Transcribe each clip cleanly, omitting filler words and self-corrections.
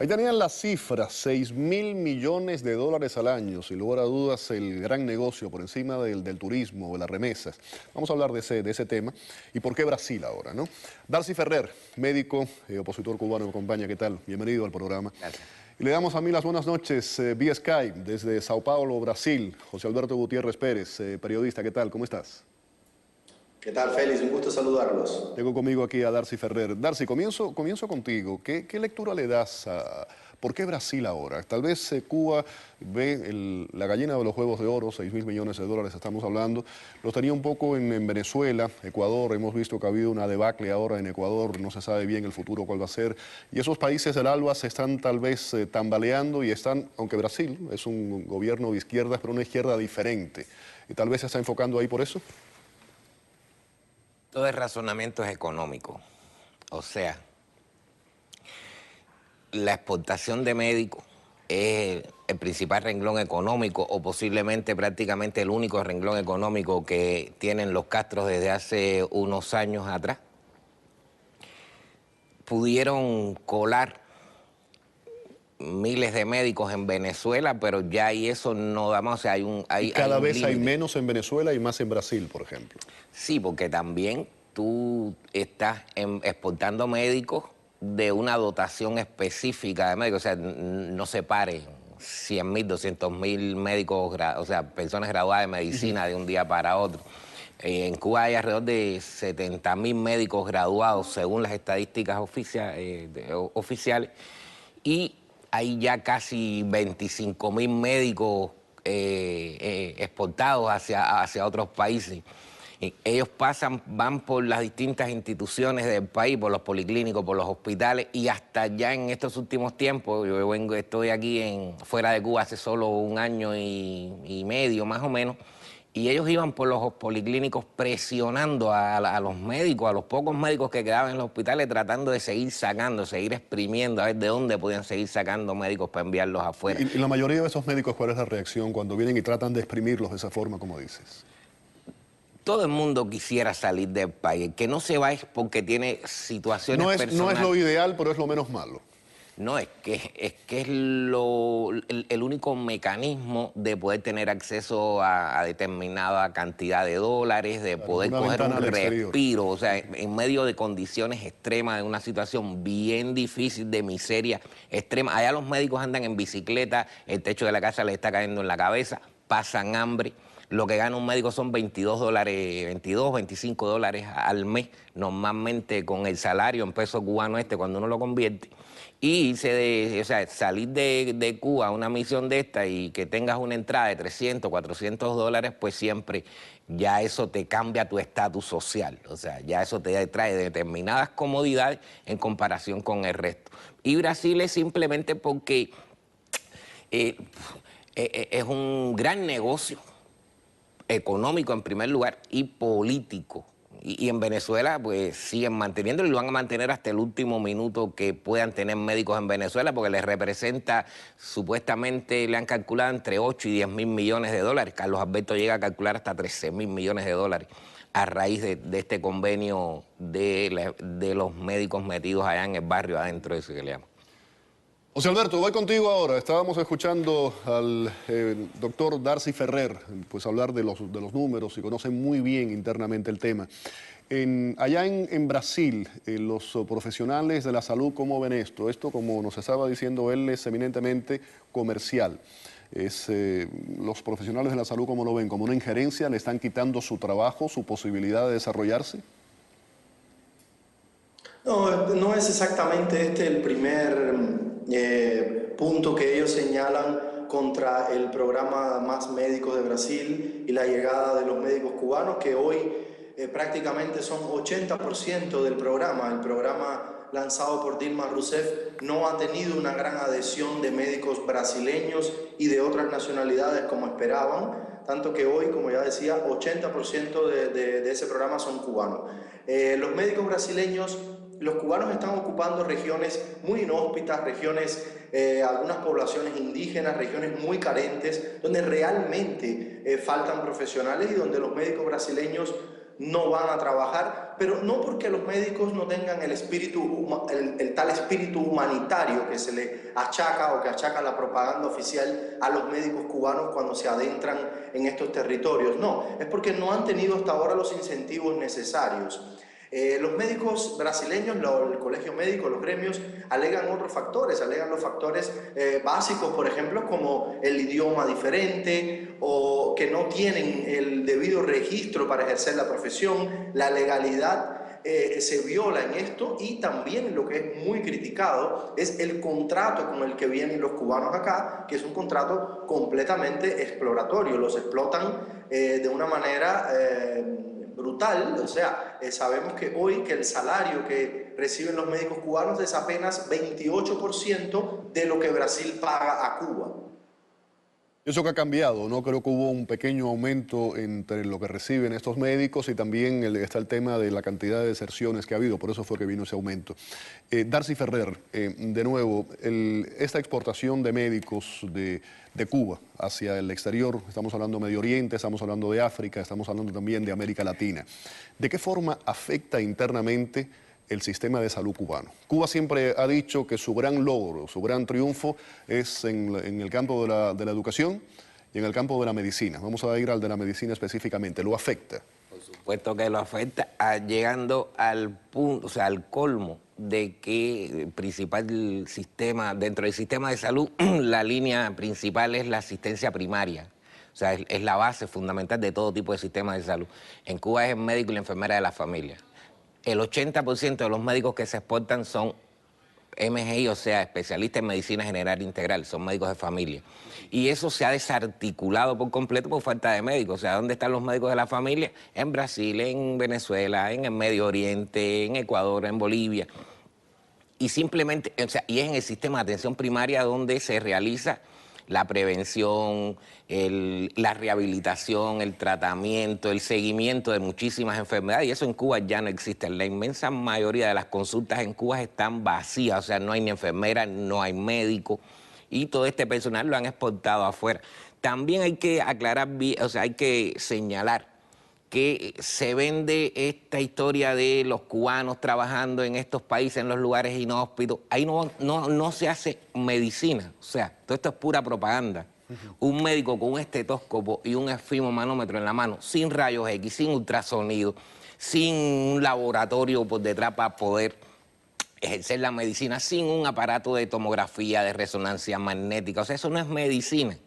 Ahí tenían las cifras, 6.000 millones de dólares al año, sin lugar a dudas el gran negocio por encima del turismo, de las remesas. Vamos a hablar de ese tema y por qué Brasil ahora, ¿no? Darcy Ferrer, médico, opositor cubano, me acompaña, ¿qué tal? Bienvenido al programa. Gracias. Y le damos a mí las buenas noches vía Skype desde Sao Paulo, Brasil. José Alberto Gutiérrez Pérez, periodista, ¿qué tal? ¿Cómo estás? ¿Qué tal, Félix? Un gusto saludarlos. Tengo conmigo aquí a Darcy Ferrer. Darcy, comienzo contigo. ¿Qué lectura le das a por qué Brasil ahora? Tal vez Cuba ve la gallina de los huevos de oro, 6.000 millones de dólares estamos hablando. Los tenía un poco en Venezuela, Ecuador. Hemos visto que ha habido una debacle ahora en Ecuador. No se sabe bien el futuro cuál va a ser. Y esos países del ALBA se están tal vez tambaleando y están, aunque Brasil es un gobierno de izquierdas, pero una izquierda diferente. Y tal vez se está enfocando ahí por eso. Todo el razonamiento es económico. O sea, la exportación de médicos es el principal renglón económico o posiblemente prácticamente el único renglón económico que tienen los Castros desde hace unos años atrás. Pudieron colar miles de médicos en Venezuela, pero ya ahí eso no da más. O sea, Cada vez hay límite. menos en Venezuela y más en Brasil, por ejemplo. Sí, porque también tú estás exportando médicos de una dotación específica de médicos. O sea, no se paren 100.000, 200.000 médicos, o sea, personas graduadas de medicina de un día para otro. En Cuba hay alrededor de 70.000 médicos graduados, según las estadísticas oficiales, y hay ya casi 25.000 médicos exportados hacia otros países. Ellos van por las distintas instituciones del país, por los policlínicos, por los hospitales, y hasta ya en estos últimos tiempos, estoy aquí fuera de Cuba hace solo un año y medio más o menos, y ellos iban por los policlínicos presionando a los médicos, a los pocos médicos que quedaban en los hospitales, tratando de seguir sacando, seguir exprimiendo, a ver de dónde podían seguir sacando médicos para enviarlos afuera. Y la mayoría de esos médicos, ¿cuál es la reacción cuando vienen y tratan de exprimirlos de esa forma, como dices? Todo el mundo quisiera salir del país. El que no se va es porque tiene situaciones personales. No es lo ideal, pero es lo menos malo. No, es que es el único mecanismo de poder tener acceso a determinada cantidad de dólares, de poder coger un respiro, o sea, en medio de condiciones extremas, de una situación bien difícil, de miseria extrema. Allá los médicos andan en bicicleta, el techo de la casa les está cayendo en la cabeza, pasan hambre. Lo que gana un médico son 22 dólares, 22, 25 dólares al mes, normalmente con el salario en peso cubano cuando uno lo convierte. Y o sea, salir de Cuba a una misión de esta y que tengas una entrada de 300, 400 dólares, pues siempre ya eso te cambia tu estatus social. O sea, ya eso te trae determinadas comodidades en comparación con el resto. Y Brasil es simplemente porque es un gran negocio económico en primer lugar y político. Y en Venezuela pues siguen manteniéndolo y lo van a mantener hasta el último minuto que puedan tener médicos en Venezuela, porque les representa, supuestamente le han calculado entre 8 y 10.000 millones de dólares. Carlos Alberto llega a calcular hasta 13.000 millones de dólares a raíz de este convenio de los médicos metidos allá en el barrio adentro de eso que le llaman. José Alberto, voy contigo ahora. Estábamos escuchando al doctor Darcy Ferrer pues hablar de los números y conoce muy bien internamente el tema. Allá en Brasil, los profesionales de la salud, ¿cómo ven esto? Esto, como nos estaba diciendo él, es eminentemente comercial. Los profesionales de la salud, ¿cómo lo ven? ¿Como una injerencia? ¿Le están quitando su trabajo, su posibilidad de desarrollarse? No es exactamente este el primer punto que ellos señalan contra el programa Más Médicos de Brasil y la llegada de los médicos cubanos, que hoy prácticamente son 80% del programa. El programa lanzado por Dilma Rousseff no ha tenido una gran adhesión de médicos brasileños y de otras nacionalidades como esperaban, tanto que hoy, como ya decía, 80% de ese programa son cubanos. Los médicos brasileños, los cubanos están ocupando regiones muy inhóspitas, regiones, algunas poblaciones indígenas, regiones muy carentes, donde realmente faltan profesionales y donde los médicos brasileños no van a trabajar, pero no porque los médicos no tengan el tal espíritu humanitario que se le achaca o que achaca la propaganda oficial a los médicos cubanos cuando se adentran en estos territorios. No, es porque no han tenido hasta ahora los incentivos necesarios. Los médicos brasileños, el colegio médico, los gremios, alegan otros factores, alegan los factores básicos, por ejemplo, como el idioma diferente o que no tienen el debido registro para ejercer la profesión, la legalidad se viola en esto, y también lo que es muy criticado es el contrato con el que vienen los cubanos acá, que es un contrato completamente exploratorio, los explotan de una manera brutal. O sea, sabemos que hoy que el salario que reciben los médicos cubanos es apenas 28% de lo que Brasil paga a Cuba. Eso que ha cambiado, ¿no? Creo que hubo un pequeño aumento entre lo que reciben estos médicos y también está el tema de la cantidad de deserciones que ha habido, por eso fue que vino ese aumento. Darcy Ferrer, de nuevo, esta exportación de médicos de Cuba hacia el exterior, estamos hablando de Medio Oriente, estamos hablando de África, estamos hablando también de América Latina. ¿De qué forma afecta internamente el sistema de salud cubano? Cuba siempre ha dicho que su gran logro, su gran triunfo es en el campo de la educación y en el campo de la medicina. Vamos a ir al de la medicina específicamente. ¿Lo afecta? Por supuesto que lo afecta, llegando al punto, o sea, al colmo de que el principal sistema, dentro del sistema de salud, la línea principal es la asistencia primaria. O sea, es la base fundamental de todo tipo de sistema de salud. En Cuba es el médico y la enfermera de la familia. El 80% de los médicos que se exportan son MGI, o sea, especialistas en medicina general integral, son médicos de familia. Y eso se ha desarticulado por completo por falta de médicos. O sea, ¿dónde están los médicos de la familia? En Brasil, en Venezuela, en el Medio Oriente, en Ecuador, en Bolivia. Y simplemente, o sea, y es en el sistema de atención primaria donde se realiza la prevención, la rehabilitación, el tratamiento, el seguimiento de muchísimas enfermedades, y eso en Cuba ya no existe. La inmensa mayoría de las consultas en Cuba están vacías, o sea, no hay ni enfermera, no hay médico, y todo este personal lo han exportado afuera. También hay que aclarar, o sea, hay que señalar que se vende esta historia de los cubanos trabajando en estos países, en los lugares inhóspitos. Ahí no se hace medicina, o sea, todo esto es pura propaganda. Un médico con un estetoscopio y un esfimomanómetro en la mano, sin rayos X, sin ultrasonido, sin un laboratorio por detrás para poder ejercer la medicina, sin un aparato de tomografía, de resonancia magnética, o sea, eso no es medicina.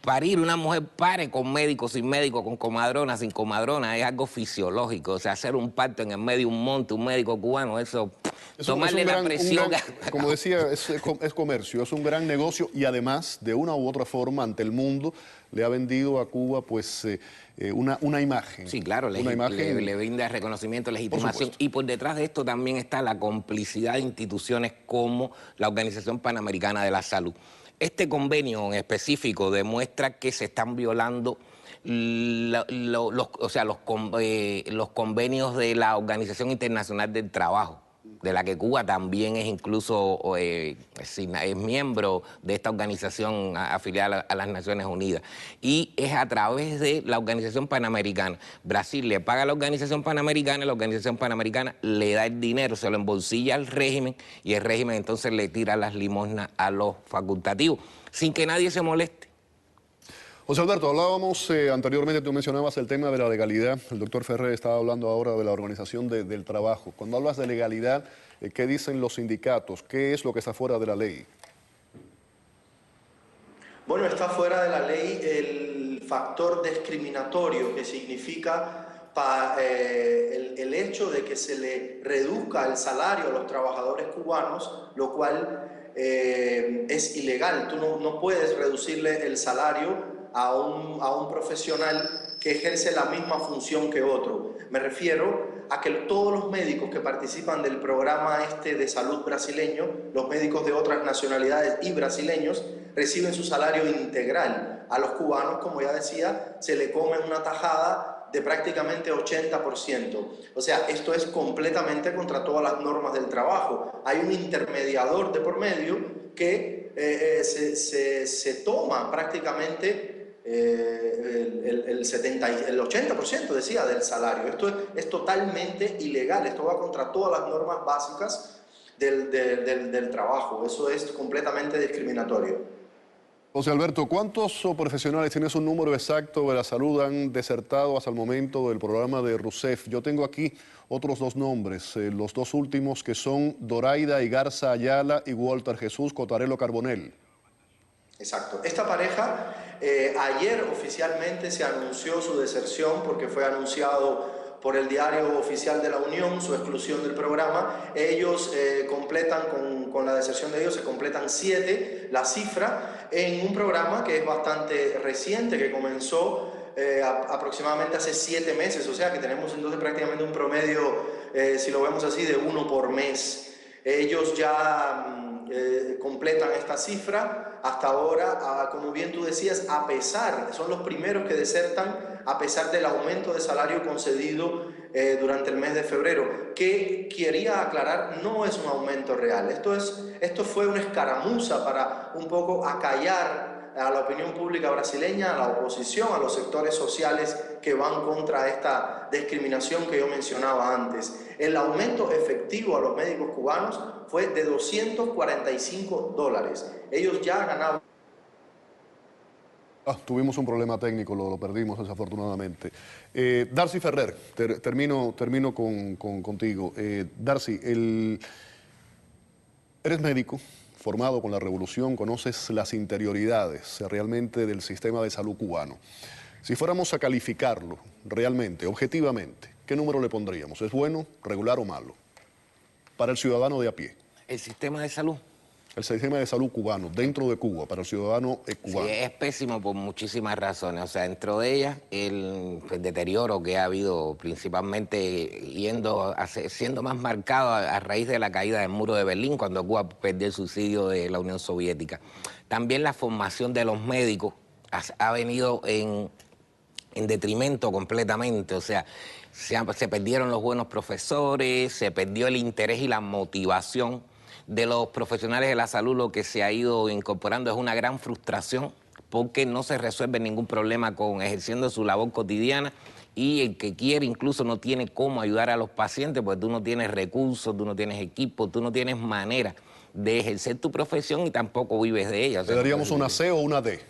Parir, una mujer pare con médico, sin médico, con comadrona, sin comadrona, es algo fisiológico. O sea, hacer un parto en el medio de un monte, un médico cubano, eso tomarle la presión. Como decía, es comercio, es un gran negocio, y además, de una u otra forma, ante el mundo, le ha vendido a Cuba pues una imagen. Sí, claro, le brinda reconocimiento, legitimación. Y por detrás de esto también está la complicidad de instituciones como la Organización Panamericana de la Salud. Este convenio en específico demuestra que se están violando los convenios de la Organización Internacional del Trabajo, de la que Cuba también es incluso es miembro de esta organización afiliada a las Naciones Unidas. Y es a través de la Organización Panamericana. Brasil le paga a la Organización Panamericana le da el dinero, se lo embolsilla al régimen, y el régimen entonces le tira las limosnas a los facultativos, sin que nadie se moleste. José Alberto, hablábamos anteriormente, tú mencionabas el tema de la legalidad. El doctor Ferrer estaba hablando ahora de la organización del trabajo. Cuando hablas de legalidad, ¿qué dicen los sindicatos? ¿Qué es lo que está fuera de la ley? Bueno, está fuera de la ley el factor discriminatorio, que significa el hecho de que se le reduzca el salario a los trabajadores cubanos, lo cual es ilegal. Tú no puedes reducirle el salario a un profesional que ejerce la misma función que otro. Me refiero a que todos los médicos que participan del programa de salud brasileño, los médicos de otras nacionalidades y brasileños, reciben su salario integral. A los cubanos, como ya decía, se le come una tajada de prácticamente 80%. O sea, esto es completamente contra todas las normas del trabajo. Hay un intermediador de por medio que se toma prácticamente el 80% decía del salario. Esto es totalmente ilegal, esto va contra todas las normas básicas del trabajo, eso es completamente discriminatorio. José Alberto, ¿cuántos profesionales, tienes un número exacto de la salud, han desertado hasta el momento del programa de Rousseff? Yo tengo aquí otros dos nombres, los dos últimos que son Doraida y Garza Ayala y Walter Jesús Cotarelo Carbonell. Exacto. Esta pareja ayer oficialmente se anunció su deserción porque fue anunciado por el Diario Oficial de la Unión su exclusión del programa. Ellos completan, con la deserción de ellos, se completan 7, la cifra, en un programa que es bastante reciente, que comenzó aproximadamente hace 7 meses, o sea que tenemos entonces prácticamente un promedio, si lo vemos así, de 1 por mes. Ellos ya completan esta cifra hasta ahora, como bien tú decías, son los primeros que desertan a pesar del aumento de salario concedido durante el mes de febrero, que quería aclarar no es un aumento real, esto fue una escaramuza para un poco acallar a la opinión pública brasileña, a la oposición, a los sectores sociales que van contra esta discriminación que yo mencionaba antes. El aumento efectivo a los médicos cubanos fue de $245. Ellos ya ganaban. Tuvimos un problema técnico, lo perdimos desafortunadamente. Darcy Ferrer, termino contigo. Darcy, eres médico, formado con la revolución, conoces las interioridades realmente del sistema de salud cubano. Si fuéramos a calificarlo realmente, objetivamente, ¿qué número le pondríamos? ¿Es bueno, regular o malo? Para el ciudadano de a pie. ¿El sistema de salud? El sistema de salud cubano, dentro de Cuba, para el ciudadano cubano. Sí, es pésimo por muchísimas razones. O sea, dentro de ellas, el deterioro que ha habido, principalmente siendo más marcado a raíz de la caída del muro de Berlín, cuando Cuba perdió el subsidio de la Unión Soviética. También la formación de los médicos ha venido en detrimento completamente. O sea, se perdieron los buenos profesores, se perdió el interés y la motivación de los profesionales de la salud. Lo que se ha ido incorporando es una gran frustración porque no se resuelve ningún problema ejerciendo su labor cotidiana, y el que quiere incluso no tiene cómo ayudar a los pacientes porque tú no tienes recursos, tú no tienes equipo, tú no tienes manera de ejercer tu profesión y tampoco vives de ella. O sea, ¿le daríamos una C o una D?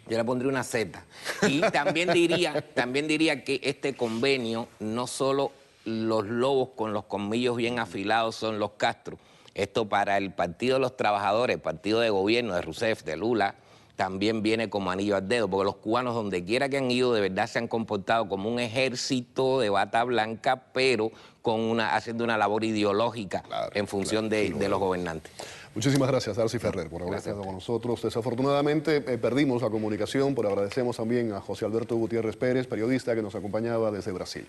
Yo le pondría una Z. Y también diría que este convenio, no solo los lobos con los colmillos bien afilados son los Castro. Esto para el Partido de los Trabajadores, el partido de gobierno de Rousseff, de Lula, también viene como anillo al dedo, porque los cubanos donde quiera que han ido de verdad se han comportado como un ejército de bata blanca, pero haciendo una labor ideológica en función de los gobernantes. Muchísimas gracias, Darcy Ferrer, por haber estado con nosotros. Desafortunadamente perdimos la comunicación, pero agradecemos también a José Alberto Gutiérrez Pérez, periodista que nos acompañaba desde Brasil.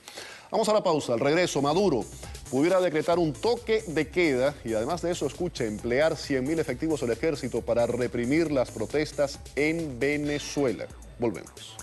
Vamos a la pausa. Al regreso, Maduro pudiera decretar un toque de queda y además de eso, escuche, emplear 100.000 efectivos del ejército para reprimir las protestas en Venezuela. Volvemos.